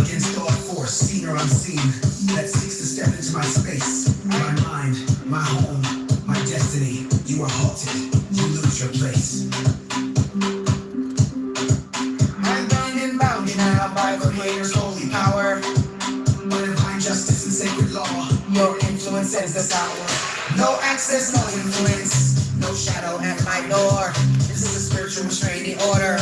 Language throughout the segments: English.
against all force, seen or unseen, that seeks to step into my space, my mind, my home, my destiny. You are halted, you lose your place. I'm bound and bounded now by the Creator's holy power, by divine justice and sacred law. Your influence ends this hour. No access, no influence, no shadow at my door. This is a spiritual restraining order.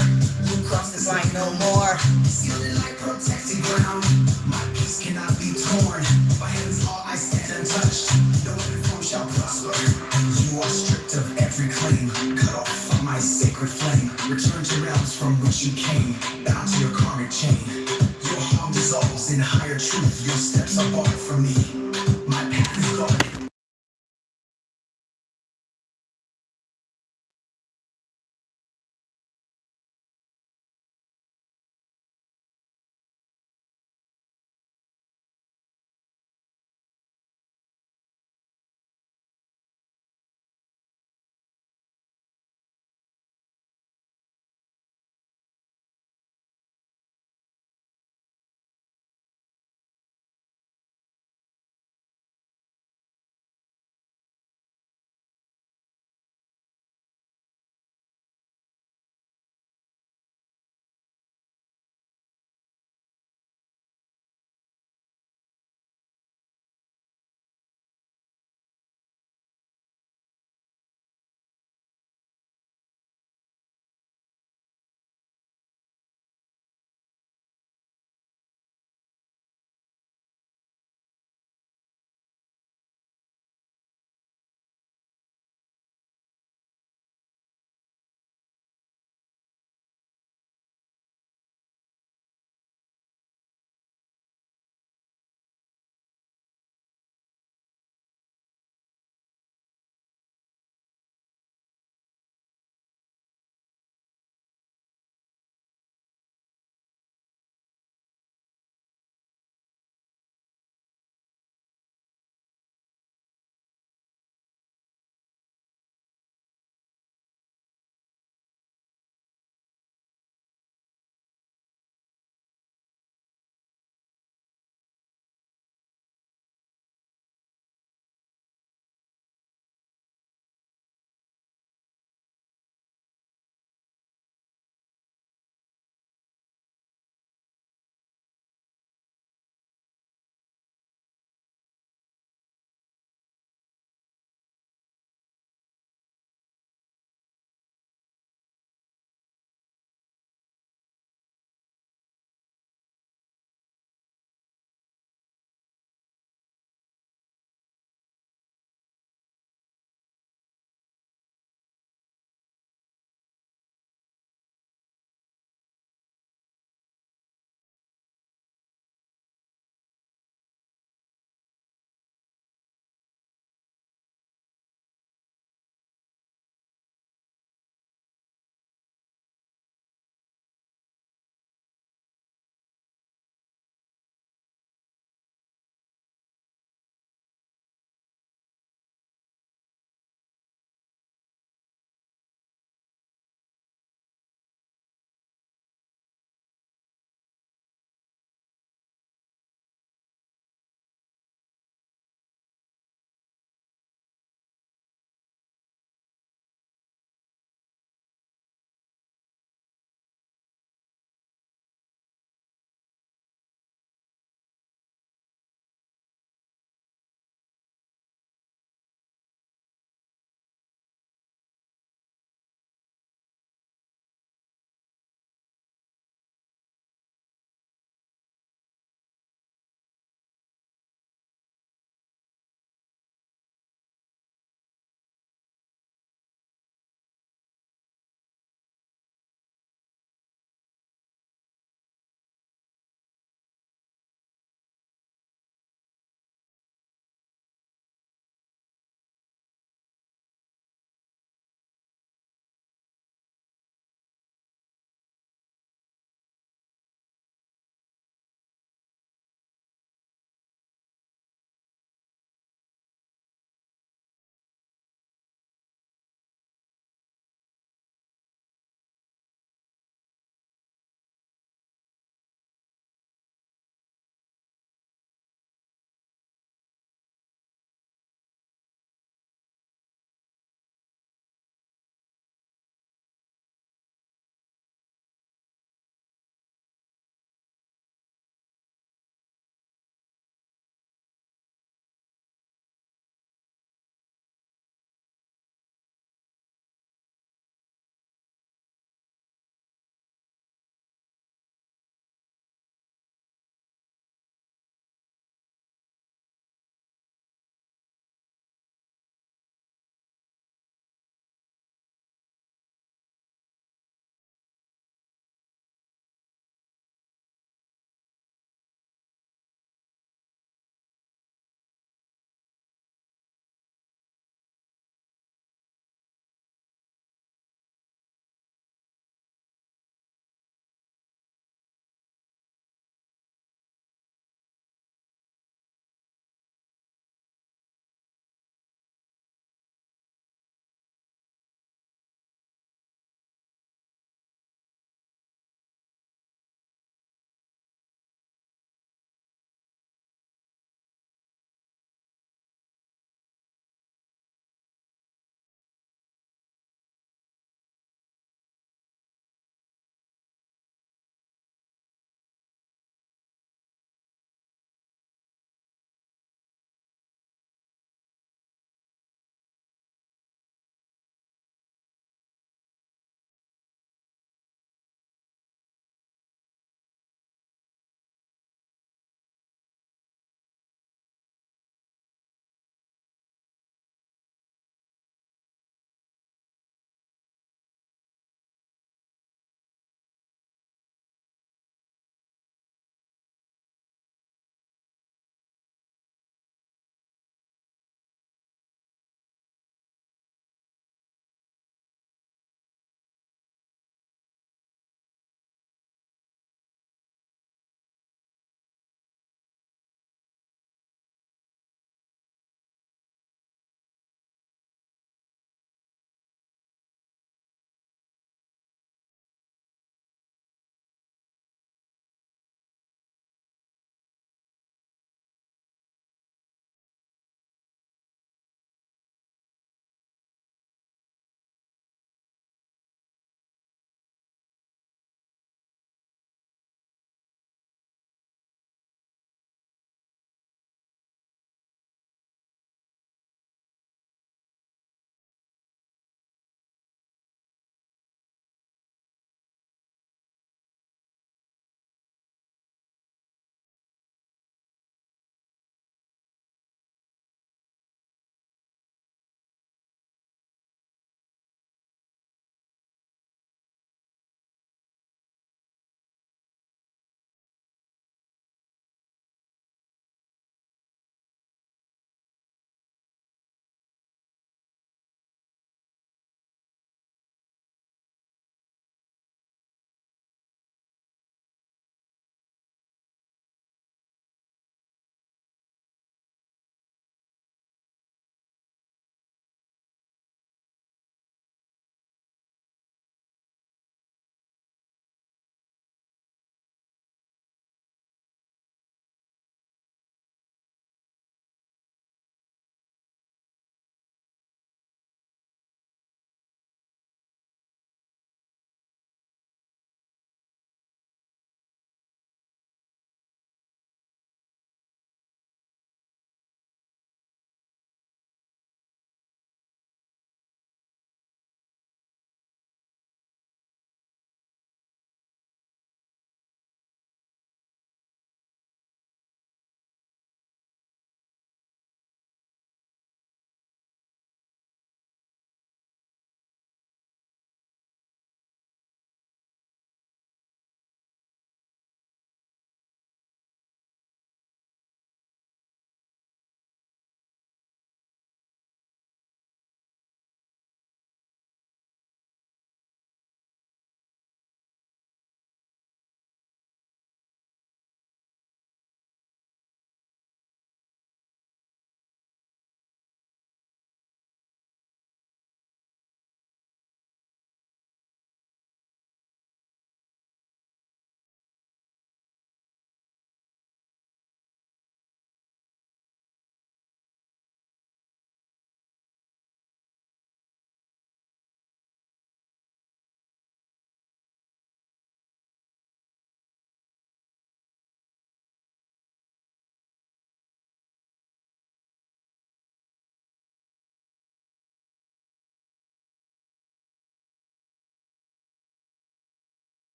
You cross this line no more. Sealed in light, protected ground. My peace cannot be torn. By heaven's law I stand untouched. No weapon form shall prosper. You are stripped of every claim. Cut off from my sacred flame. Return to realms from which you came. Bound to your karmic chain. Your harm dissolves in higher truth. Your steps are barred from me. My path is guarded.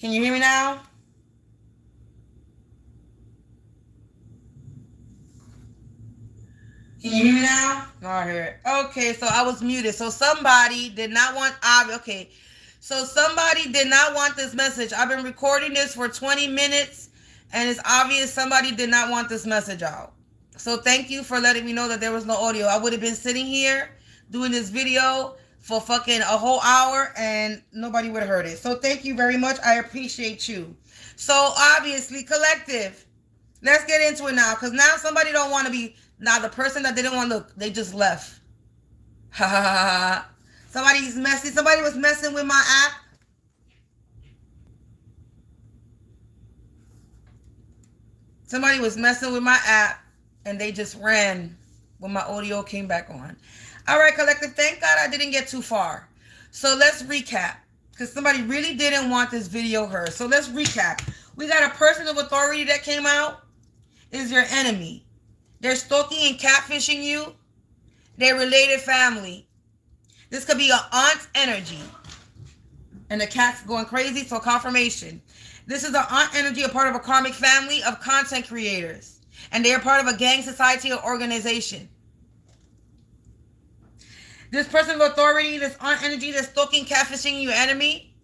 Can you hear me now? Can you hear me now? No, I hear it. Okay, so I was muted. So somebody did not want... Okay. So somebody did not want this message. I've been recording this for 20 minutes, and it's obvious somebody did not want this message out. So thank you for letting me know that there was no audio. I would have been sitting here doing this video for fucking a whole hour, and nobody would have heard it. So thank you very much. I appreciate you. So obviously, collective. Let's get into it now, because now somebody don't want to be... Now the person that didn't want to look, they just left. Ha ha ha. Somebody's messing. Somebody was messing with my app. Somebody was messing with my app, and they just ran when my audio came back on. All right, collective. Thank God I didn't get too far. So let's recap, because somebody really didn't want this video heard. So let's recap. We got a person of authority that came out. Is your enemy. They're stalking and catfishing you. They're related family. This could be an aunt's energy. And the cat's going crazy, so confirmation. This is an aunt energy, a part of a karmic family of content creators. And they are part of a gang, society, or organization. This person of authority, this aunt energy that's stalking, catfishing your enemy,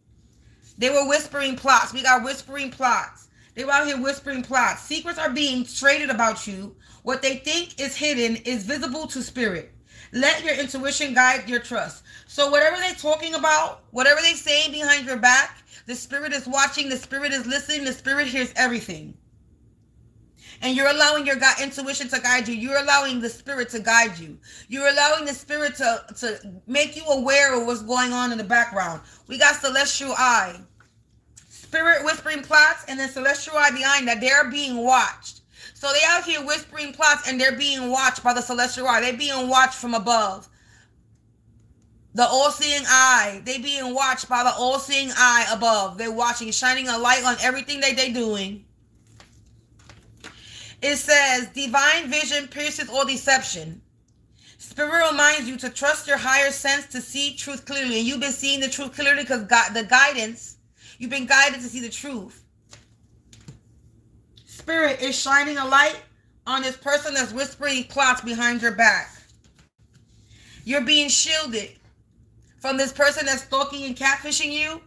they were whispering plots. We got whispering plots. They were out here whispering plots. Secrets are being traded about you. What they think is hidden is visible to spirit. Let your intuition guide your trust. So whatever they're talking about, whatever they're saying behind your back, the spirit is watching, the spirit is listening, the spirit hears everything. And you're allowing your intuition to guide you. You're allowing the spirit to guide you. You're allowing the spirit to make you aware of what's going on in the background. We got celestial eye. Spirit whispering plots, and then celestial eye behind that. They're being watched. So they out here whispering plots, and they're being watched by the celestial eye. They're being watched from above. The all-seeing eye. They being watched by the all-seeing eye above. They're watching, shining a light on everything that they're doing. It says, divine vision pierces all deception. Spirit reminds you to trust your higher sense to see truth clearly. And you've been seeing the truth clearly because the guidance, you've been guided to see the truth. Spirit is shining a light on this person that's whispering plots behind your back. You're being shielded from this person that's stalking and catfishing you.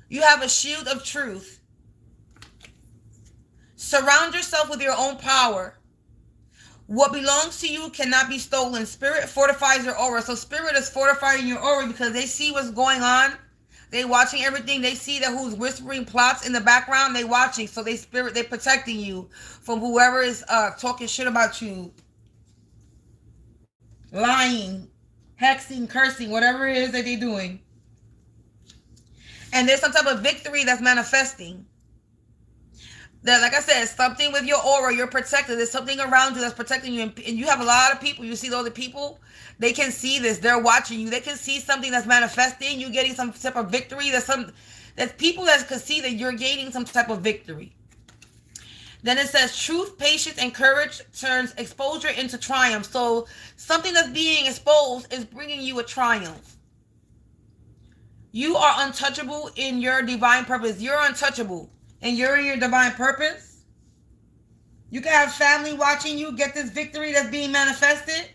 You have a shield of truth. Surround yourself with your own power. What belongs to you cannot be stolen. Spirit fortifies your aura. So spirit is fortifying your aura because they see what's going on. They watching everything. They see that who's whispering plots in the background. They watching. So they're protecting you from whoever is talking shit about you. Lying, hexing, cursing, whatever it is that they're doing. And there's some type of victory that's manifesting. That, like I said, something with your aura, you're protected. There's something around you that's protecting you. And you have a lot of people. You see those people, they can see this. They're watching you. They can see something that's manifesting. You getting some type of victory. There's people that can see that you're gaining some type of victory. Then it says, truth, patience, and courage turns exposure into triumph. So something that's being exposed is bringing you a triumph. You are untouchable in your divine purpose. You're untouchable. And you're in your divine purpose. You can have family watching you get this victory that's being manifested.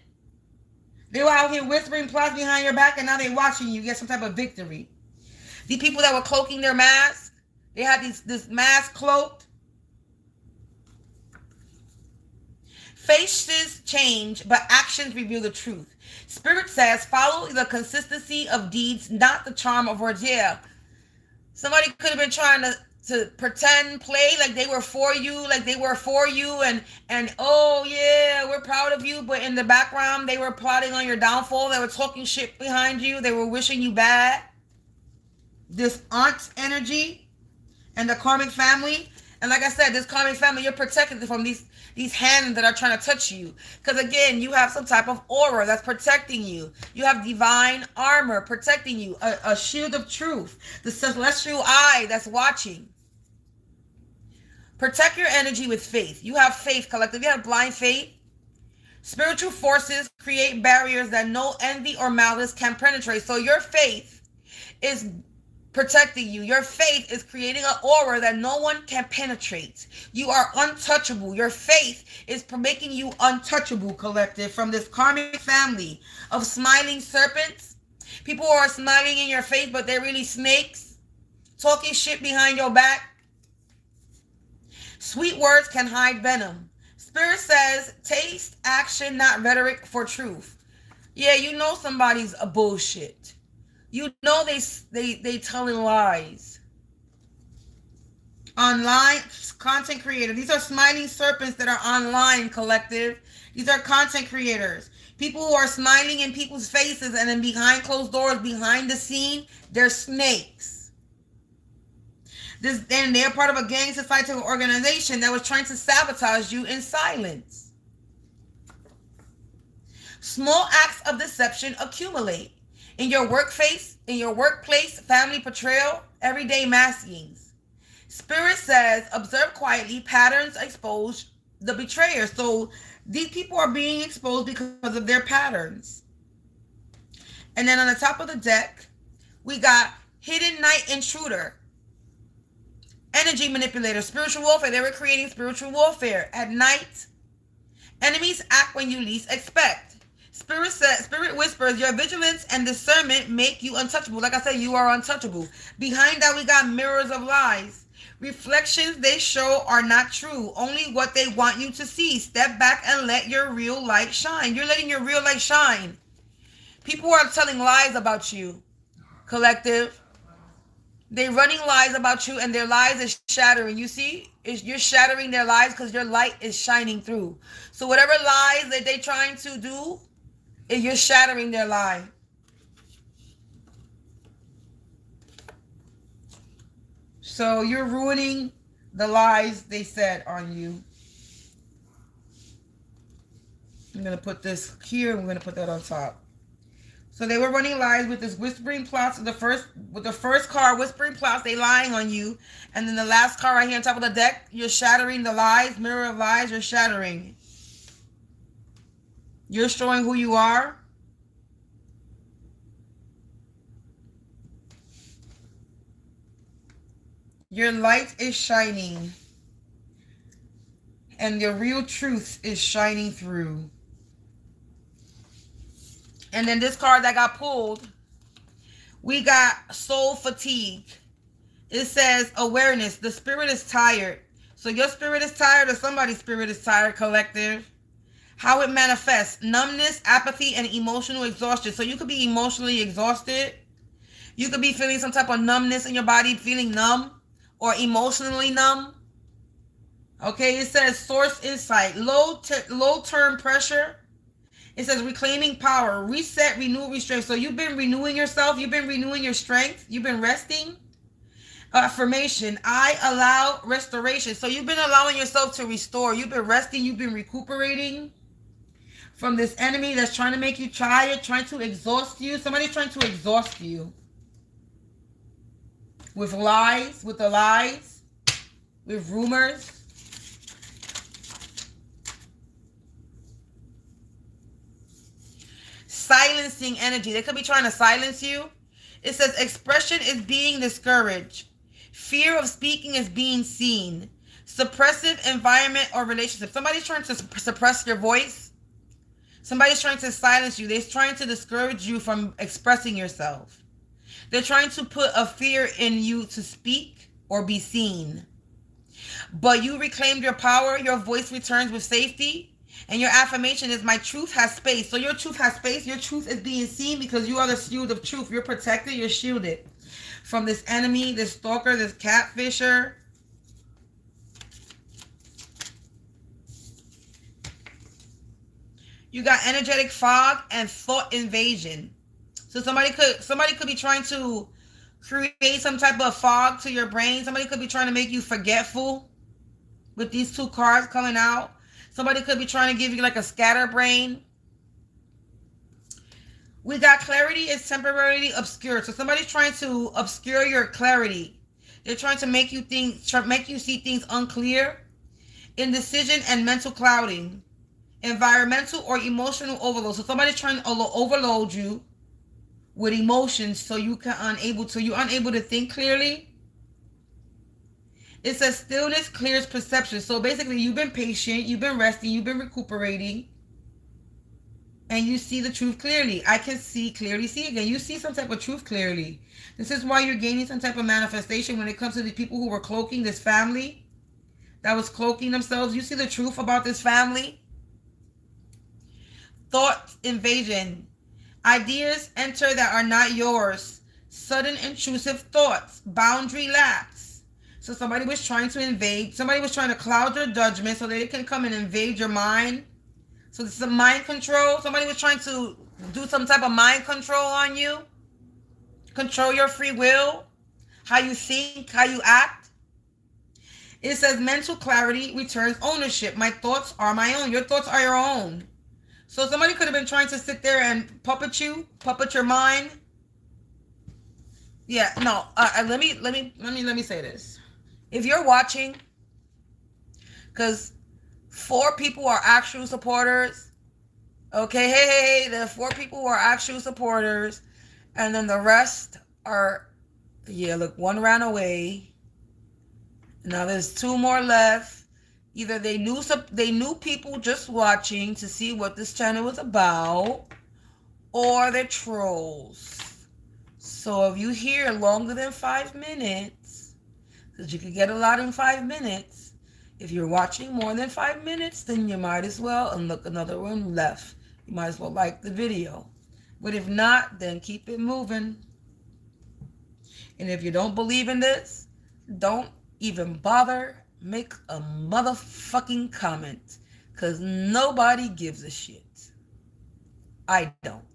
They were out here whispering plots behind your back, and now they're watching you get some type of victory. The people that were cloaking their masks, they had this mask cloaked. Faces change, but actions reveal the truth. Spirit says, follow the consistency of deeds, not the charm of words. Yeah. Somebody could have been trying to pretend, play like they were for you, and oh yeah, we're proud of you, but in the background they were plotting on your downfall. They were talking shit behind you. They were wishing you bad. This aunt energy and the karmic family, and like I said, this karmic family, you're protected from these hands that are trying to touch you, because again, you have some type of aura that's protecting you. You have divine armor protecting you, a shield of truth, the celestial eye that's watching. Protect your energy with faith. You have faith, collective. You have blind faith. Spiritual forces create barriers that no envy or malice can penetrate. So your faith is protecting you. Your faith is creating an aura that no one can penetrate. You are untouchable. Your faith is making you untouchable, collective, from this karmic family of smiling serpents. People who are smiling in your face, but they're really snakes, talking shit behind your back. Sweet words can hide venom. Spirit says, taste action, not rhetoric, for truth. Yeah, you know somebody's a bullshit. You know they telling lies. Online content creator. These are smiling serpents that are online, collective. These are content creators. People who are smiling in people's faces and then behind closed doors, behind the scene, they're snakes. And they're part of a gang societal organization that was trying to sabotage you in silence. Small acts of deception accumulate. In your workplace, family betrayal, everyday maskings. Spirit says, observe quietly, patterns expose the betrayer. So these people are being exposed because of their patterns. And then on the top of the deck, we got hidden night intruder, energy manipulator, spiritual warfare. They were creating spiritual warfare at night. Enemies act when you least expect. Spirit whispers, your vigilance and discernment make you untouchable. Like I said, you are untouchable. Behind that, we got mirrors of lies. Reflections they show are not true. Only what they want you to see. Step back and let your real light shine. You're letting your real light shine. People are telling lies about you, collective. They're running lies about you, and their lies is shattering. You see? You're shattering their lies because your light is shining through. So whatever lies that they're trying to do, you're shattering their lie. So you're ruining the lies they said on you. I'm going to put this here. I'm going to put that on top. So they were running lies with this whispering plots. With the first card, whispering plots, they lying on you. And then the last card right here on top of the deck, you're shattering the lies. Mirror of lies, you're shattering. You're showing who you are. Your light is shining. And your real truth is shining through. And then this card that got pulled, we got soul fatigue. It says awareness. The spirit is tired. So your spirit is tired or somebody's spirit is tired, collective. How it manifests: numbness, apathy, and emotional exhaustion. So you could be emotionally exhausted. You could be feeling some type of numbness in your body, feeling numb or emotionally numb. Okay, it says source insight, low term pressure. It says reclaiming power, reset, renew, restraint. So you've been renewing yourself. You've been renewing your strength. You've been resting. Affirmation, I allow restoration. So you've been allowing yourself to restore. You've been resting. You've been recuperating from this enemy that's trying to make you tired, trying to exhaust you. Somebody's trying to exhaust you with lies, with rumors. Silencing energy. They could be trying to silence you. It says expression is being discouraged. Fear of speaking is being seen. Suppressive environment or relationship. Somebody's trying to suppress your voice. Somebody's trying to silence you. They're trying to discourage you from expressing yourself. They're trying to put a fear in you to speak or be seen. But you reclaimed your power. Your voice returns with safety. And your affirmation is, my truth has space. So your truth has space. Your truth is being seen because you are the shield of truth. You're protected. You're shielded from this enemy, this stalker, this catfisher. You got energetic fog and thought invasion. So somebody could be trying to create some type of fog to your brain. Somebody could be trying to make you forgetful with these two cards coming out. Somebody could be trying to give you like a scatterbrain. We got clarity is temporarily obscured. So somebody's trying to obscure your clarity. They're trying to make you see things unclear. Indecision and mental clouding. Environmental or emotional overload. So somebody's trying to overload you with emotions, so you're unable to think clearly. It says stillness clears perception. So basically, you've been patient, you've been resting, you've been recuperating, and you see the truth clearly. I can clearly see again. You see some type of truth clearly. This is why you're gaining some type of manifestation when it comes to the people who were cloaking this family, that was cloaking themselves. You see the truth about this family. Thought invasion. Ideas enter that are not yours. Sudden intrusive thoughts. Boundary lapse. So somebody was trying to invade. Somebody was trying to cloud your judgment so they can come and invade your mind. So this is a mind control. Somebody was trying to do some type of mind control on you. Control your free will. How you think, how you act. It says mental clarity returns ownership. My thoughts are my own. Your thoughts are your own. So somebody could have been trying to sit there and puppet your mind. Yeah, no. Let me say this. If you're watching, because 4 people are actual supporters. Okay, hey, the 4 people who are actual supporters, and then the rest are, yeah, look, 1 ran away. Now there's 2 more left. Either they knew people just watching to see what this channel was about, or they're trolls. So if you hear longer than 5 minutes, because you could get a lot in 5 minutes, if you're watching more than 5 minutes, then you might as well, and look, another one left. You might as well like the video. But if not, then keep it moving. And if you don't believe in this, don't even bother. Make a motherfucking comment, because nobody gives a shit. I don't.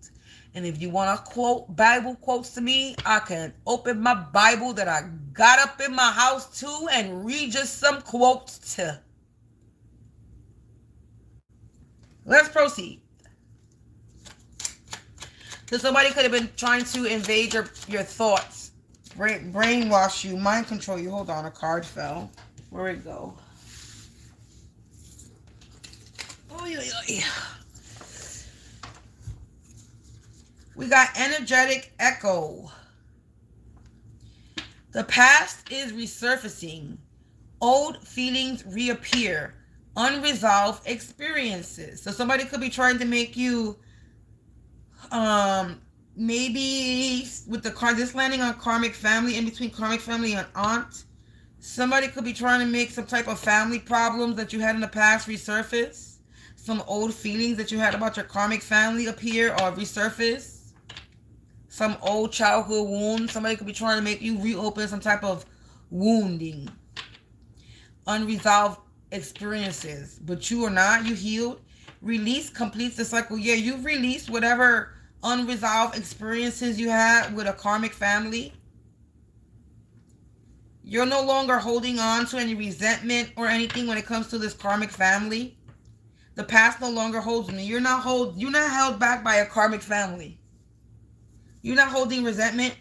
And if you want to quote Bible quotes to me, I can open my Bible that I got up in my house too and read just some quotes too. Let's proceed. So somebody could have been trying to invade your thoughts, brainwash you, mind control you. Hold on, a card fell. Where'd it go? We got energetic echo. The past is resurfacing. Old feelings reappear. Unresolved experiences. So somebody could be trying to make you, maybe with the card, this landing on karmic family, in between karmic family and aunt. Somebody could be trying to make some type of family problems that you had in the past resurface. Some old feelings that you had about your karmic family appear or resurface. Some old childhood wound. Somebody could be trying to make you reopen some type of wounding. Unresolved experiences. But you are not. You healed. Release completes the cycle. Yeah, you've released whatever unresolved experiences you had with a karmic family. You're no longer holding on to any resentment or anything when it comes to this karmic family. The past no longer holds me. You're not held back by a karmic family. You're not holding resentment.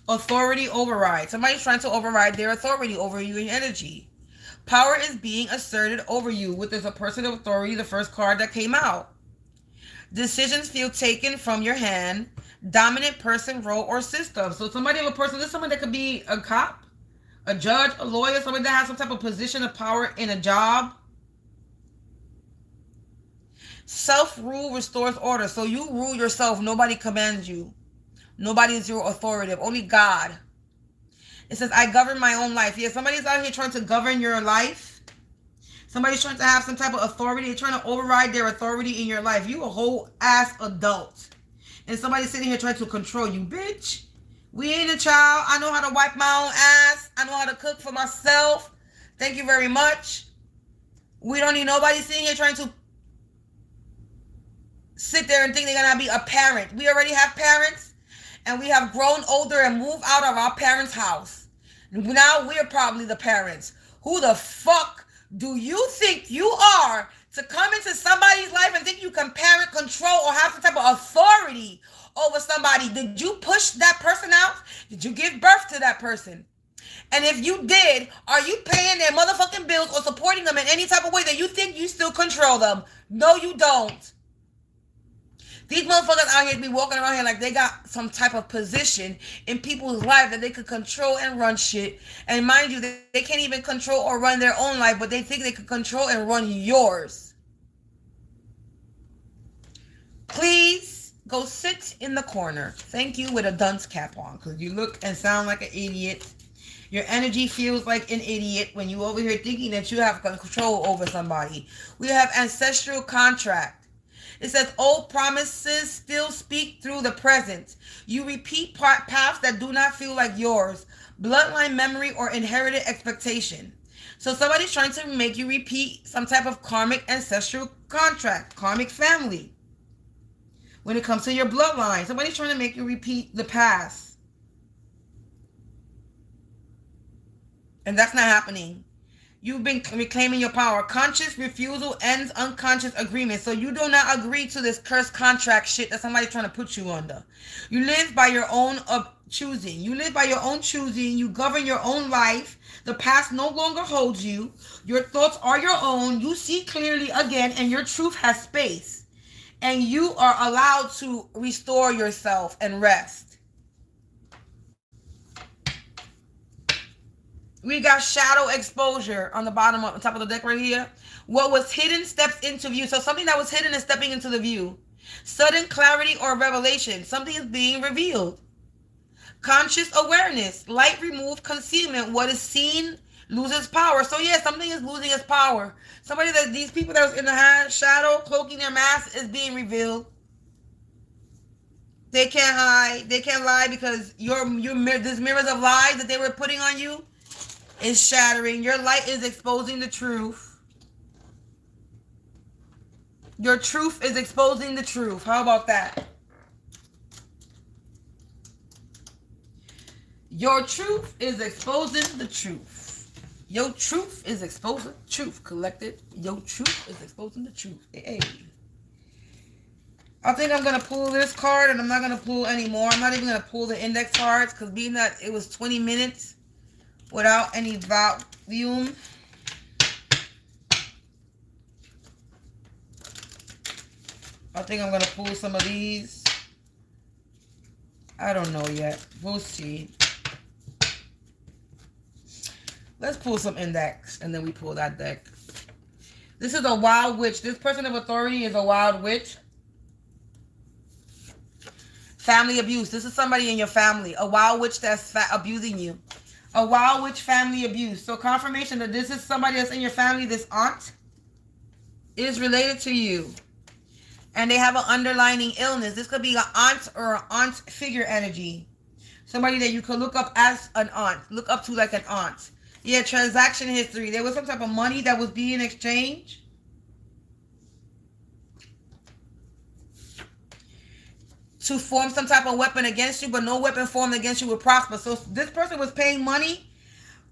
Authority override. Somebody's trying to override their authority over you in energy. Power is being asserted over you with this a person of authority, the first card that came out. Decisions feel taken from your hand. Dominant person, role, or system. So somebody of a person, this is someone that could be a cop, a judge, a lawyer, somebody that has some type of position of power in a job. Self-rule restores order. So you rule yourself. Nobody commands you. Nobody is your authoritative. Only God. It says, I govern my own life. Yeah, somebody's out here trying to govern your life. Somebody's trying to have some type of authority. They're trying to override their authority in your life. You a whole ass adult. And somebody's sitting here trying to control you. Bitch, we ain't a child. I know how to wipe my own ass. I know how to cook for myself. Thank you very much. We don't need nobody sitting here trying to sit there and think they're going to be a parent. We already have parents. And we have grown older and moved out of our parents' house. Now we're probably the parents. Who the fuck do you think you are to come into somebody's life and think you can parent, control, or have some type of authority over somebody? Did you push that person out? Did you give birth to that person? And if you did, are you paying their motherfucking bills or supporting them in any type of way that you think you still control them? No, you don't. These motherfuckers out here be walking around here like they got some type of position in people's life that they could control and run shit. And mind you, they can't even control or run their own life, but they think they could control and run yours. Please go sit in the corner. Thank you, with a dunce cap on, because you look and sound like an idiot. Your energy feels like an idiot when you over here thinking that you have control over somebody. We have ancestral contract. It says old promises still speak through the present. You repeat paths that do not feel like yours. Bloodline memory or inherited expectation. So somebody's trying to make you repeat some type of karmic ancestral contract, karmic family. When it comes to your bloodline, somebody's trying to make you repeat the past. And that's not happening. You've been reclaiming your power. Conscious refusal ends unconscious agreement. So you do not agree to this cursed contract shit that somebody's trying to put you under. You live by your own choosing. You live by your own choosing. You govern your own life. The past no longer holds you. Your thoughts are your own. You see clearly again, and your truth has space. And you are allowed to restore yourself and rest. We got shadow exposure on the bottom, on top of the deck right here. What was hidden steps into view. So something that was hidden is stepping into the view. Sudden clarity or revelation. Something is being revealed. Conscious awareness. Light removed concealment. What is seen loses power. So yeah, something is losing its power. These people that was in the shadow, cloaking their mask, is being revealed. They can't hide. They can't lie because these mirrors of lies that they were putting on you is shattering. Your light is exposing the truth. Your truth is exposing the truth. How about that? Your truth is exposing the truth. Your truth is exposing truth, collective. Your truth is exposing the truth. Hey. I think I'm going to pull this card, and I'm not going to pull any more. I'm not even going to pull the index cards, because being that it was 20 minutes without any volume. I think I'm going to pull some of these. I don't know yet. We'll see. Let's pull some index, and then we pull that deck. This is a wild witch. This person of authority is a wild witch. Family abuse. This is somebody in your family. A wild witch that's abusing you. A wild witch family abuse. So confirmation that this is somebody that's in your family. This aunt is related to you. And they have an underlying illness. This could be an aunt or an aunt figure energy. Somebody that you could look up as an aunt. Look up to like an aunt. Yeah, transaction history. There was some type of money that was being exchanged. To form some type of weapon against you, but no weapon formed against you would prosper. So this person was paying money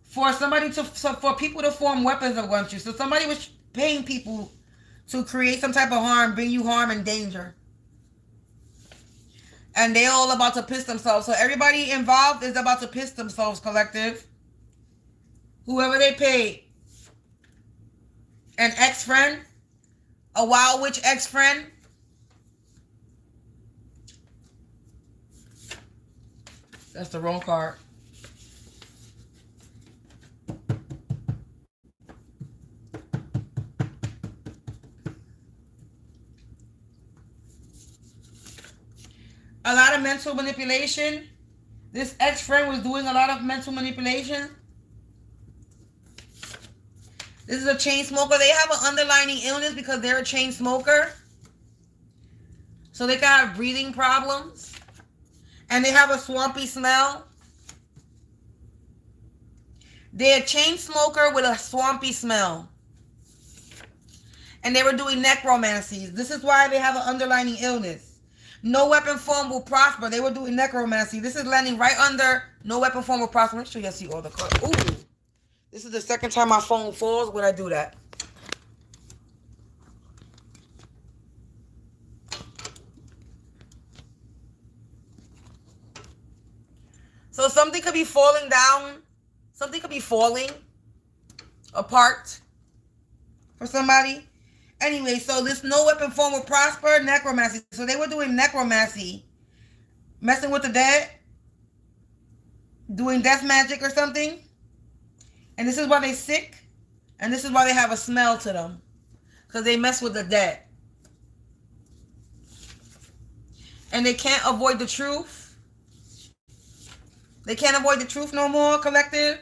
for for people to form weapons against you. So somebody was paying people to create some type of harm, bring you harm and danger. And they all about to piss themselves. So everybody involved is about to piss themselves, collective. Whoever they paid. An ex-friend. A wild witch ex-friend. That's the wrong card. A lot of mental manipulation. This ex-friend was doing a lot of mental manipulation. This is a chain smoker. They have an underlying illness because they're a chain smoker. So they can have breathing problems. And they have a swampy smell. They're a chain smoker with a swampy smell. And they were doing necromancies. This is why they have an underlying illness. No weapon form will prosper. They were doing necromancy. This is landing right under no weapon form will prosper. Make sure you see all the cards. Ooh. This is the second time my phone falls when I do that. So something could be falling down. Something could be falling apart for somebody. Anyway, so this no weapon form will prosper, necromancy. So they were doing necromancy, messing with the dead, doing death magic or something. And this is why they're sick. And this is why they have a smell to them. Because they mess with the dead. And they can't avoid the truth. They can't avoid the truth no more, collective.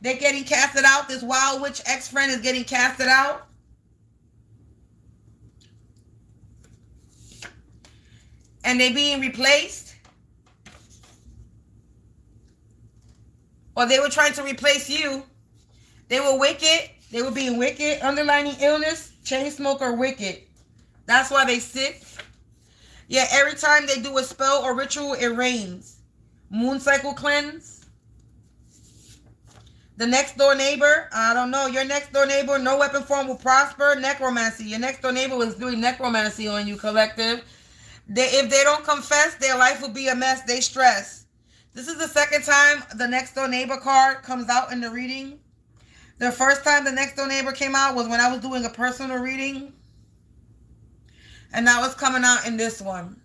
They're getting casted out. This wild witch ex-friend is getting casted out. And they're being replaced. Or they were trying to replace you. They were wicked. They were being wicked. Underlying illness, chain smoker, wicked. That's why they sick. Yeah, every time they do a spell or ritual, it rains. Moon cycle cleanse. The next door neighbor, I don't know. Your next door neighbor, no weapon form will prosper. Necromancy. Your next door neighbor was doing necromancy on you, collective. If they don't confess, their life will be a mess. They stress. This is the second time the next door neighbor card comes out in the reading. The first time the next door neighbor came out was when I was doing a personal reading. And now it's coming out in this one.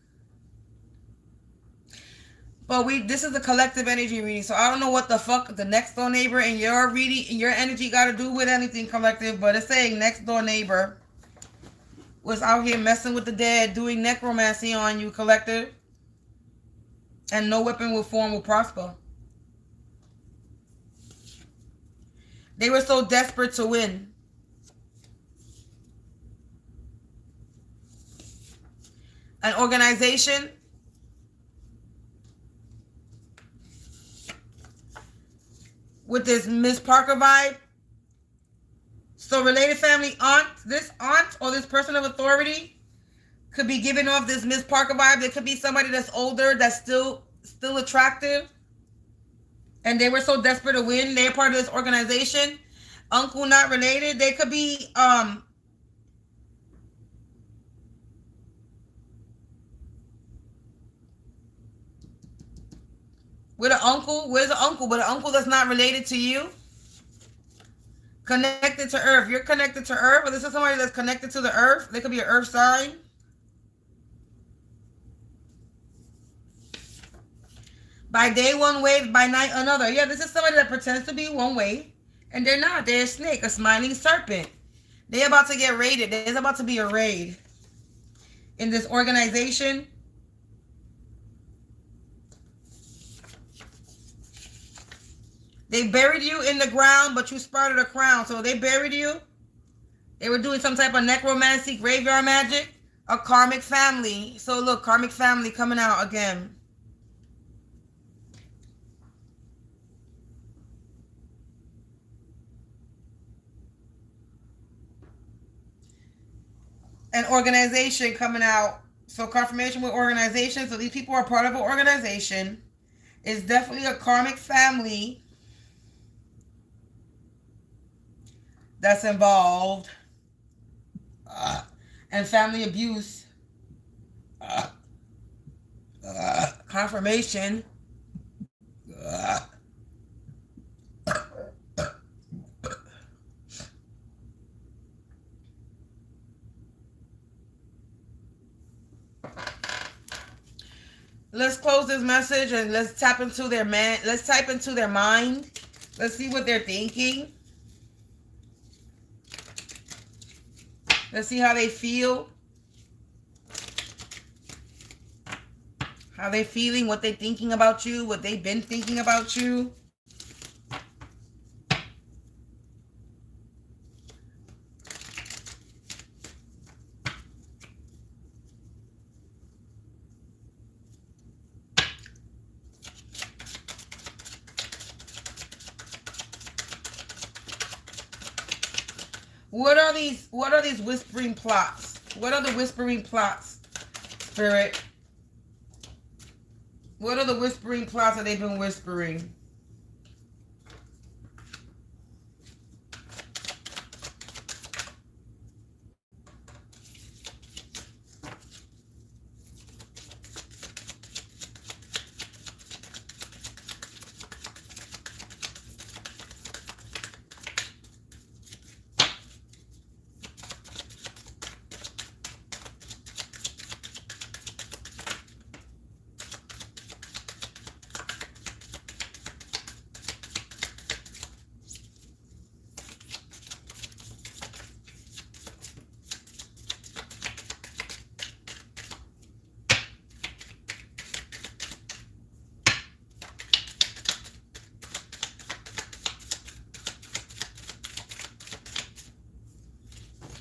But this is a collective energy reading. So I don't know what the fuck the next door neighbor and your reading and your energy got to do with anything, collective. But it's saying next door neighbor was out here messing with the dead, doing necromancy on you, collective. And no weapon will form will prosper. They were so desperate to win. An organization with this Miss Parker vibe. So related family aunt, this aunt or this person of authority could be giving off this Miss Parker vibe. There could be somebody that's older that's still attractive. And they were so desperate to win. They're part of this organization. Uncle not related. They could be with an uncle. Where's an uncle? But an uncle that's not related to you. Connected to Earth. You're connected to Earth. Or this is somebody that's connected to the Earth. They could be an Earth sign. By day one way, by night another. Yeah, this is somebody that pretends to be one way. And they're not. They're a snake, a smiling serpent. They're about to get raided. There's about to be a raid in this organization. They buried you in the ground, but you sprouted a crown. So they buried you. They were doing some type of necromancy, graveyard magic. A karmic family. So look, karmic family coming out again. An organization coming out. So confirmation with organization. So these people are part of an organization. It's definitely a karmic family that's involved. And family abuse. Confirmation. Let's close this message and let's tap into their let's type into their mind. Let's see what they're thinking. Let's see how they feel. How they feeling, what they thinking about you, what they've been thinking about you. What are these whispering plots? What are the whispering plots, Spirit? What are the whispering plots that they've been whispering?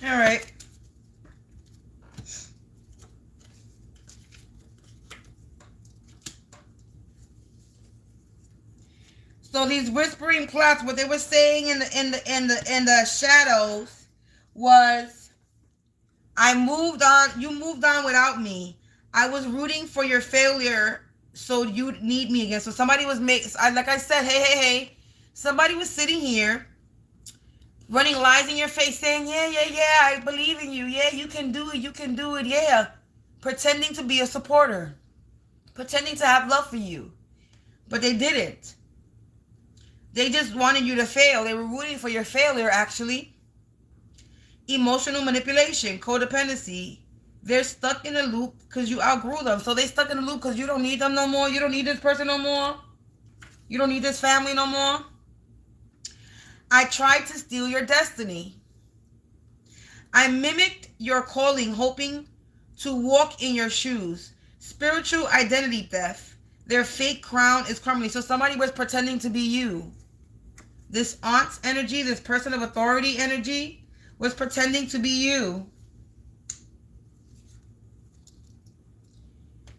All right. So these whispering plots, what they were saying in the shadows was, I moved on, you moved on without me. I was rooting for your failure, so you'd need me again. So somebody was like I said, hey. Somebody was sitting here running lies in your face saying, yeah, I believe in you. Yeah, you can do it, yeah. Pretending to be a supporter. Pretending to have love for you. But they didn't. They just wanted you to fail. They were rooting for your failure, actually. Emotional manipulation, codependency. They're stuck in a loop because you outgrew them. So they stuck in a loop because you don't need them no more. You don't need this person no more. You don't need this family no more. I tried to steal your destiny. I mimicked your calling, hoping to walk in your shoes. Spiritual identity theft. Their fake crown is crumbling. So somebody was pretending to be you. This aunt's energy, this person of authority energy, was pretending to be you.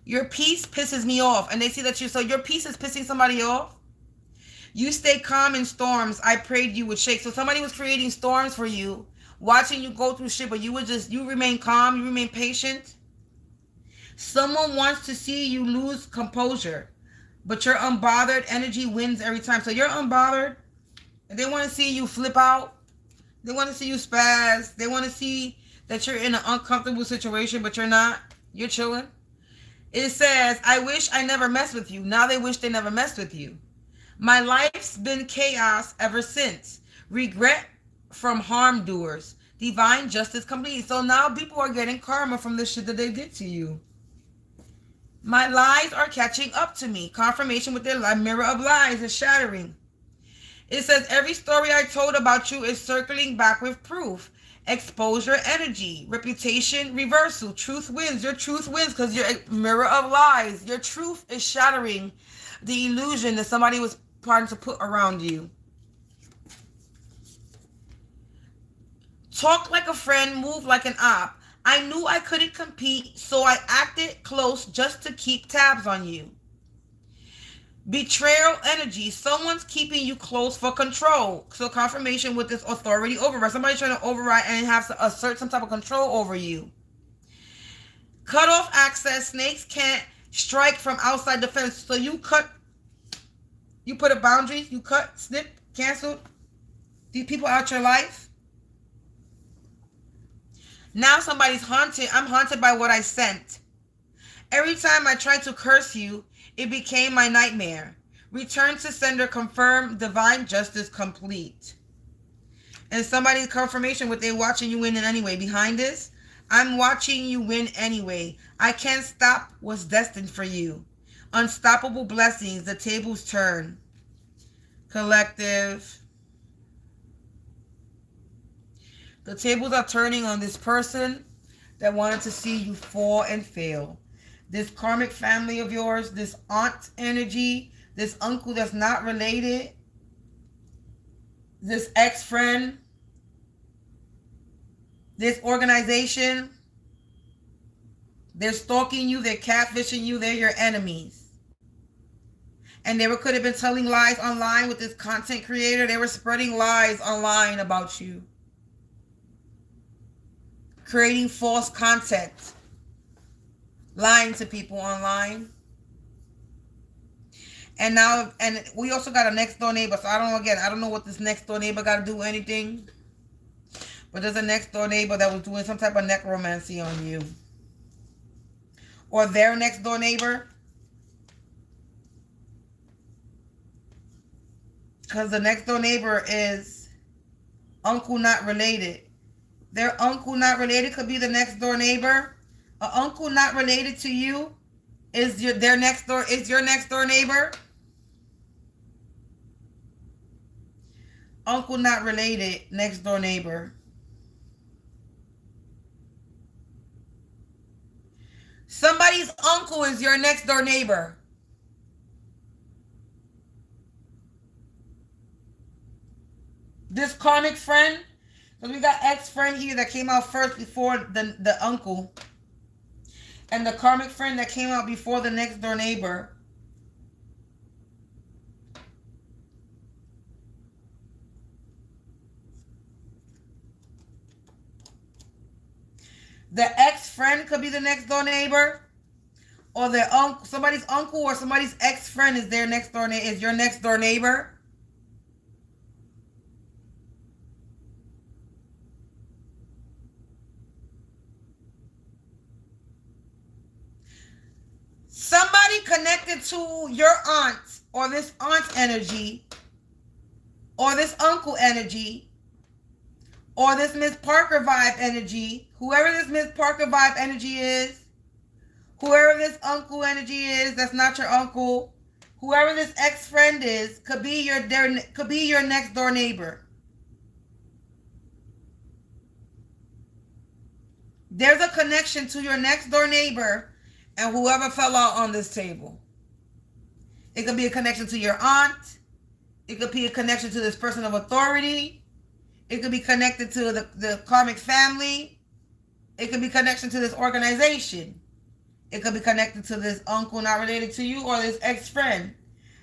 Your peace pisses me off. And they see that so your peace is pissing somebody off. You stay calm in storms. I prayed you would shake. So somebody was creating storms for you, watching you go through shit, but you remain calm, you remain patient. Someone wants to see you lose composure, but your unbothered energy wins every time. So you're unbothered, and they want to see you flip out. They want to see you spaz. They want to see that you're in an uncomfortable situation, but you're not. You're chilling. It says, I wish I never messed with you. Now they wish they never messed with you. My life's been chaos ever since. Regret from harm doers. Divine justice complete. So now people are getting karma from the shit that they did to you. My lies are catching up to me. Confirmation with their mirror of lies is shattering. It says, every story I told about you is circling back with proof. Exposure energy. Reputation reversal. Truth wins. Your truth wins because you're a mirror of lies. Your truth is shattering the illusion that somebody was trying to put around you. Talk like a friend, move like an op. I knew I couldn't compete, so I acted close just to keep tabs on you. Betrayal energy. Someone's keeping you close for control. So confirmation with this authority override. Somebody's trying to override and have to assert some type of control over you. Cut off access. Snakes can't strike from outside the fence. So you put a boundary, you cut, snip, cancel these people out your life. Now somebody's haunted. I'm haunted by what I sent. Every time I tried to curse you, it became my nightmare. Return to sender, confirm, divine justice complete. And somebody's confirmation with they watching you win in anyway. Behind this, I'm watching you win anyway. I can't stop what's destined for you. Unstoppable blessings, the tables turn. Collective. The tables are turning on this person that wanted to see you fall and fail. This karmic family of yours, this aunt energy, this uncle that's not related, this ex-friend, this organization, they're stalking you, they're catfishing you, they're your enemies. And they could have been telling lies online with this content creator. They were spreading lies online about you. Creating false content. Lying to people online. And now, and we also got a next door neighbor. So I don't know what this next door neighbor got to do with anything. But there's a next door neighbor that was doing some type of necromancy on you. Or their next door neighbor. Because the next door neighbor is uncle not related. Their uncle not related could be the next door neighbor. An uncle not related to you is your next door neighbor. Uncle not related, next door neighbor. Somebody's uncle is your next door neighbor. This karmic friend Because we got ex-friend here that came out first before the uncle. And the karmic friend that came out before the next door neighbor. The ex-friend could be the next door neighbor. Or their uncle, somebody's uncle or somebody's ex-friend is their next door is your next door neighbor. Somebody connected to your aunt or this aunt's energy or this uncle energy or this Miss Parker vibe energy, whoever this Miss Parker vibe energy is, whoever this uncle energy is that's not your uncle, whoever this ex-friend is, could be your next door neighbor. There's a connection to your next door neighbor and whoever fell out on this table. It could be a connection to your aunt. It could be a connection to this person of authority. It could be connected to the karmic family. It could be connection to this organization. It could be connected to this uncle not related to you or this ex-friend.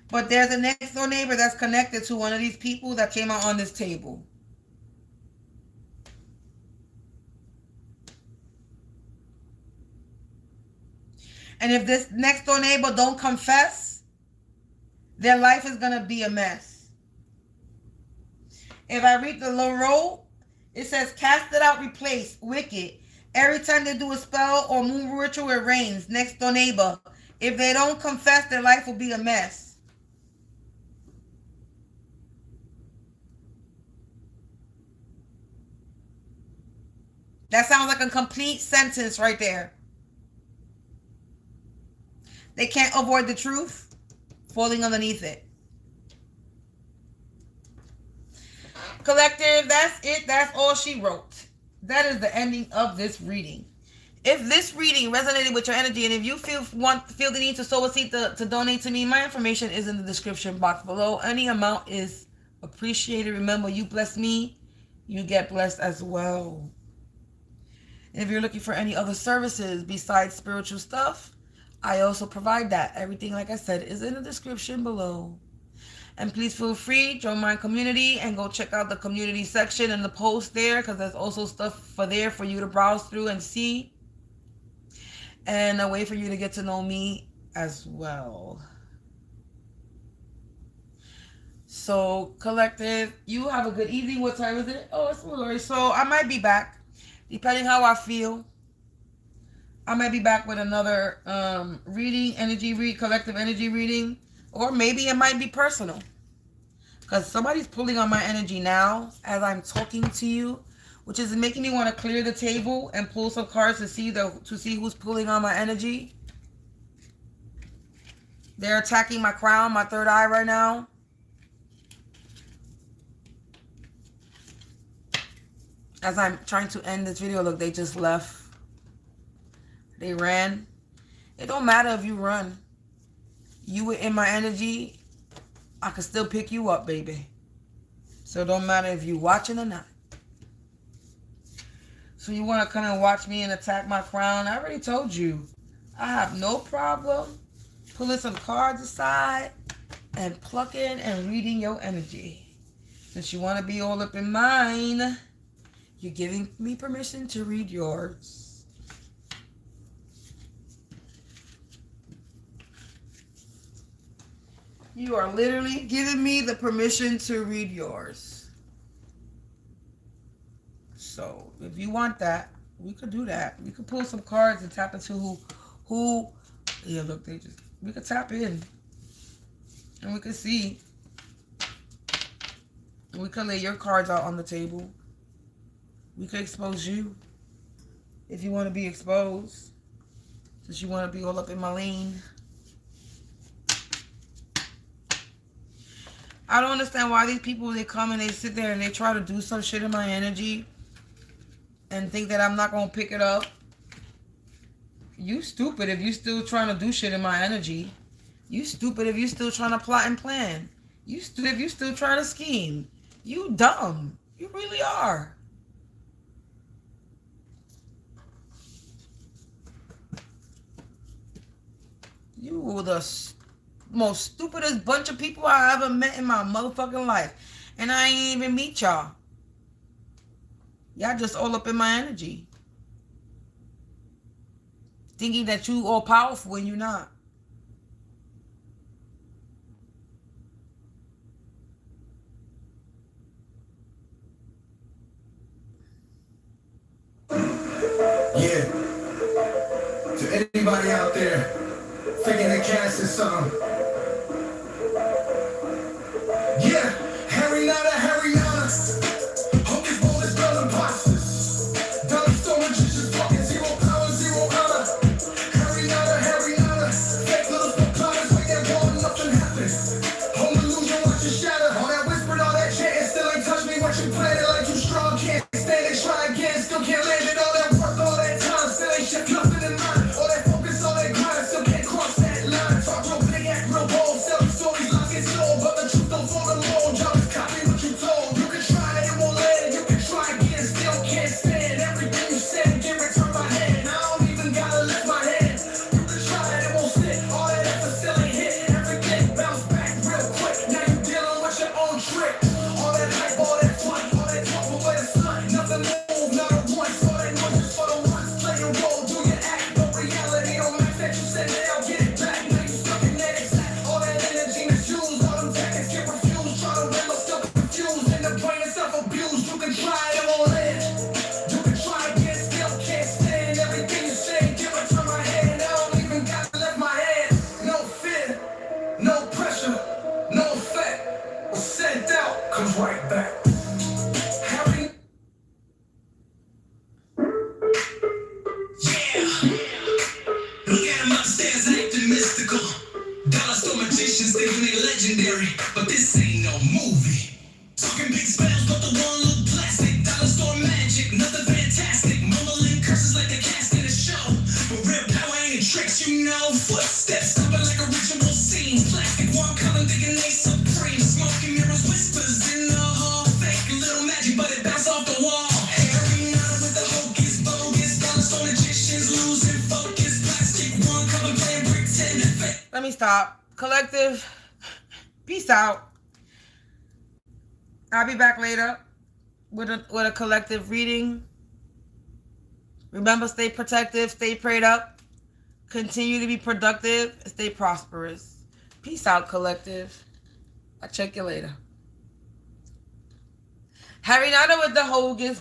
But there's a next door neighbor that's connected to one of these people that came out on this table. And if this next door neighbor don't confess, their life is going to be a mess. If I read the low roll, it says, cast it out, replace, wicked. Every time they do a spell or moon ritual, it rains. Next door neighbor. If they don't confess, their life will be a mess. That sounds like a complete sentence right there. They can't avoid the truth, falling underneath it. Collective, that's it. That's all she wrote. That is the ending of this reading. If this reading resonated with your energy and if you feel the need to sow a seed to donate to me, my information is in the description box below. Any amount is appreciated. Remember, you bless me, you get blessed as well. And if you're looking for any other services besides spiritual stuff, I also provide that. Everything, like I said, is in the description below. And please feel free, join my community and go check out the community section and the post there, because there's also stuff for you to browse through and see. And a way for you to get to know me as well. So, collective, you have a good evening. What time is it? Oh, it's a little early. So I might be back, depending how I feel. I might be back with another reading, collective energy reading. Or maybe it might be personal. Because somebody's pulling on my energy now as I'm talking to you, which is making me want to clear the table and pull some cards to see who's pulling on my energy. They're attacking my crown, my third eye right now. As I'm trying to end this video, look, they just left. They ran. It don't matter if you run. You were in my energy, I could still pick you up, baby. So it don't matter if you watching or not. So you want to come and watch me and attack my crown? I already told you. I have no problem pulling some cards aside and plucking and reading your energy. Since you want to be all up in mine, you're giving me permission to read yours. You are literally giving me the permission to read yours. So, if you want that, we could do that. We could pull some cards and tap into who yeah, look, we could tap in. And we could see. We could lay your cards out on the table. We could expose you. If you want to be exposed. Since you want to be all up in my lane. I don't understand why these people, they come and they sit there and they try to do some shit in my energy and think that I'm not going to pick it up. You stupid if you still trying to do shit in my energy. You stupid if you still trying to plot and plan. You stupid if you still trying to scheme. You dumb. You really are. You were the most stupidest bunch of people I ever met in my motherfucking life. And I ain't even meet y'all. Y'all just all up in my energy. Thinking that you all powerful when you're not. Yeah. To anybody out there thinking that Cancer is something. Yeah. Harry Nada, Harry Nada. Hocus pocus, blood imposters. Dollar store magicians, fucking zero power, zero honor. Harry Nada. Fake little plotters, wait that wall and nothing happens. Home illusion, watch it shatter. All that whispered, all that chanting, still ain't touch me. What you planted like you strong, can't stand it, try again, still can't land it. All that work, all that time, still ain't shit, nothing in mind. All that focus, all that grind, still can't cross that line. Talk real big, act real bold, selling stories like it's sold, but the truth don't fall alone. Just copy what you told. You can try it, it won't land. You can try again, still can't stand everything you said. Get return my hand. I don't even gotta lift my hand. You can try it, it won't stick. All that effort still ain't hit. Everything bounce back real quick. Now you dealing with your own trick. All that hype, all that fun, all that talk, but where the sun? Nothing move, not a once. All that noise just for the ones. Play your role, do your act. No reality, don't match that you said that I'll get it back. Now you stuck in that exact. All that energy misused. All them jackets get refused. Try to win, but still confused. And the brain is self-abused. You can try it, it won't land. You can try again, still can't stand everything you say. Get return my hand. I don't even gotta lift my hand. No fear, no pressure, no effect. What's sent out comes right back. Harry. Yeah. Look at him upstairs acting mystical. Dollar store magicians thinking they legendary, but this ain't no movie. Talking big spells, but the one look plastic. Dollar store magic, nothing fantastic. Mumbling curses like the cast in a show. But real power ain't tricks, you know. Footsteps stopping like a ritual scene. Plastic one color thinking they supreme. Smoking mirrors, whispers in the hall. Fake little magic, but it bounced off the wall. Harry Nada with the hocus bogus. Dollar store magicians losing focus. Plastic one color playing pretend. Let me stop. Collective, peace out. I'll be back later with a collective reading. Remember, stay protective, stay prayed up, continue to be productive, and stay prosperous. Peace out, collective. I'll check you later. Harry Nada with the Hogan.